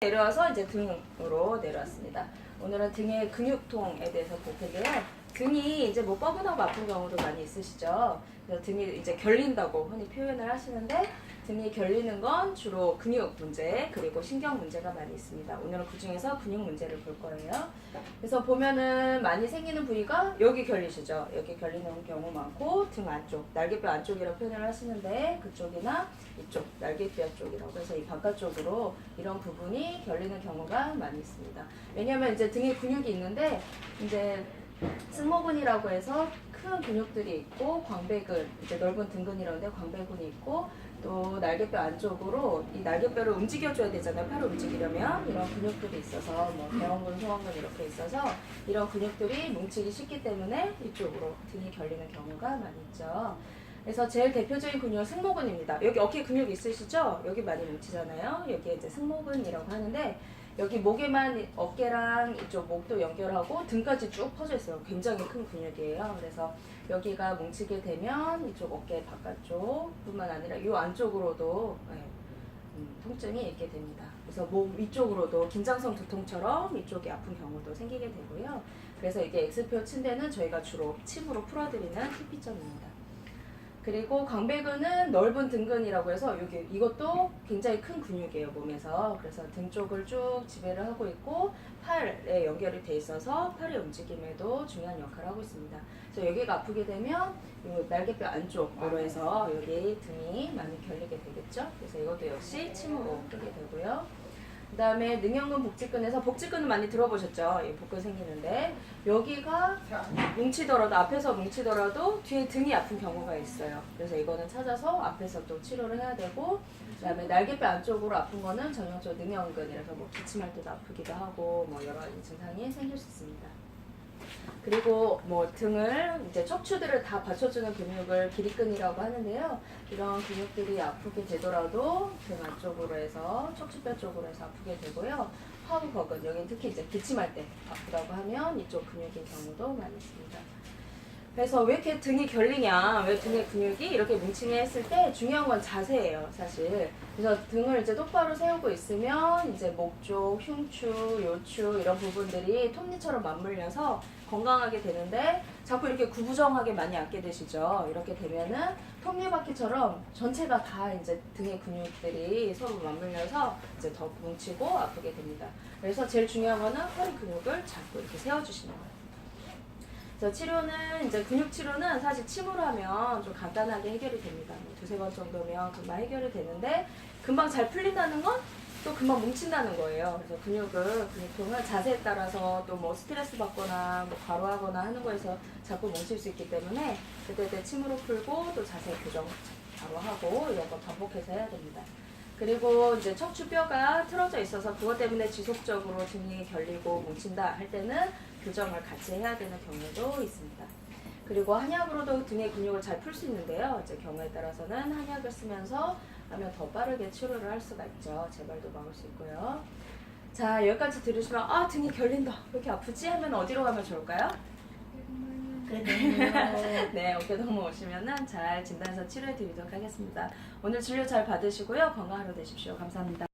내려와서 이제 등으로 내려왔습니다. 오늘은 등의 근육통에 대해서 볼 텐데요. 등이 이제 뭐 뻐근하고 아픈 경우도 많이 있으시죠. 그래서 등이 이제 결린다고 흔히 표현을 하시는데, 등이 결리는 건 주로 근육 문제 그리고 신경 문제가 많이 있습니다. 오늘은 그 중에서 근육 문제를 볼 거예요. 그래서 보면은 많이 생기는 부위가 여기 결리시죠. 여기 결리는 경우 많고, 등 안쪽, 날개뼈 안쪽이라고 표현을 하시는데, 그쪽이나 이쪽 날개뼈 쪽이라고 해서 이 바깥쪽으로 이런 부분이 결리는 경우가 많이 있습니다. 왜냐하면 이제 등에 근육이 있는데, 이제 승모근이라고 해서 큰 근육들이 있고, 광배근, 이제 넓은 등근이라는데 광배근이 있고, 또 날개뼈 안쪽으로 이 날개뼈를 움직여줘야 되잖아요. 팔을 움직이려면 이런 근육들이 있어서, 뭐 대원근, 소원근 이렇게 있어서 이런 근육들이 뭉치기 쉽기 때문에 이쪽으로 등이 결리는 경우가 많이 있죠. 그래서 제일 대표적인 근육은 승모근입니다. 여기 어깨 근육 있으시죠? 여기 많이 뭉치잖아요. 여기 이제 승모근이라고 하는데, 여기 목에만 어깨랑 이쪽 목도 연결하고 등까지 쭉 퍼져 있어요. 굉장히 큰 근육이에요. 그래서 여기가 뭉치게 되면 이쪽 어깨 바깥쪽 뿐만 아니라 이 안쪽으로도 통증이 있게 됩니다. 그래서 목 위쪽으로도 긴장성 두통처럼 이쪽이 아픈 경우도 생기게 되고요. 그래서 이게 X표 친 데는 저희가 주로 침으로 풀어드리는 TP점입니다. 그리고 광배근은 넓은 등근이라고 해서 여기 이것도 굉장히 큰 근육이에요, 몸에서. 그래서 등 쪽을 쭉 지배를 하고 있고, 팔에 연결이 돼 있어서 팔의 움직임에도 중요한 역할을 하고 있습니다. 그래서 여기가 아프게 되면 이 날개뼈 안쪽으로 해서 여기 등이 많이 결리게 되겠죠. 그래서 이것도 역시 침으로 풀게 되고요. 그 다음에 능형근 복직근에서, 복직근은 많이 들어보셨죠? 이 복근 생기는데 여기가 뭉치더라도, 앞에서 뭉치더라도 뒤에 등이 아픈 경우가 있어요. 그래서 이거는 찾아서 앞에서 또 치료를 해야 되고, 그 다음에 날개뼈 안쪽으로 아픈 거는 전형적으로 능형근이라서 뭐 기침할 때도 아프기도 하고 뭐 여러 가지 증상이 생길 수 있습니다. 그리고 뭐 등을 이제 척추들을 다 받쳐주는 근육을 기립근이라고 하는데요. 이런 근육들이 아프게 되더라도 등 안쪽으로 해서 척추뼈 쪽으로 해서 아프게 되고요. 하우거근, 여기는 특히 이제 기침할 때 아프다고 하면 이쪽 근육인 경우도 많이 있습니다. 그래서 왜 이렇게 등이 결리냐, 왜 등의 근육이 이렇게 뭉치냐 했을 때 중요한 건 자세예요, 사실. 그래서 등을 이제 똑바로 세우고 있으면 이제 목 쪽, 흉추, 요추 이런 부분들이 톱니처럼 맞물려서 건강하게 되는데, 자꾸 이렇게 구부정하게 많이 앉게 되시죠. 이렇게 되면은 톱니바퀴처럼 전체가 다 이제 등의 근육들이 서로 맞물려서 이제 더 뭉치고 아프게 됩니다. 그래서 제일 중요한 거는 허리 근육을 잡고 이렇게 세워주시는 거예요. 그래서 치료는, 이제 근육 치료는 사실 침으로 하면 좀 간단하게 해결이 됩니다. 두세 번 정도면 금방 해결이 되는데, 금방 잘 풀린다는 건 또 금방 뭉친다는 거예요. 그래서 근육통은 자세에 따라서 또 뭐 스트레스 받거나 뭐 과로하거나 하는 거에서 자꾸 뭉칠 수 있기 때문에 그때 침으로 풀고 또 자세 교정 바로 하고 이런 거 반복해서 해야 됩니다. 그리고 이제 척추뼈가 틀어져 있어서 그것 때문에 지속적으로 등이 결리고 뭉친다 할 때는 교정을 같이 해야 되는 경우도 있습니다. 그리고 한약으로도 등의 근육을 잘 풀 수 있는데요. 이제 경우에 따라서는 한약을 쓰면서 하면 더 빠르게 치료를 할 수가 있죠. 재발도 막을 수 있고요. 자, 여기까지 들으시면 아, 등이 결린다, 왜 이렇게 아프지? 하면 어디로 가면 좋을까요? 네, 어깨동무 오시면은 잘 진단해서 치료해 드리도록 하겠습니다. 오늘 진료 잘 받으시고요. 건강한 하루 되십시오. 감사합니다.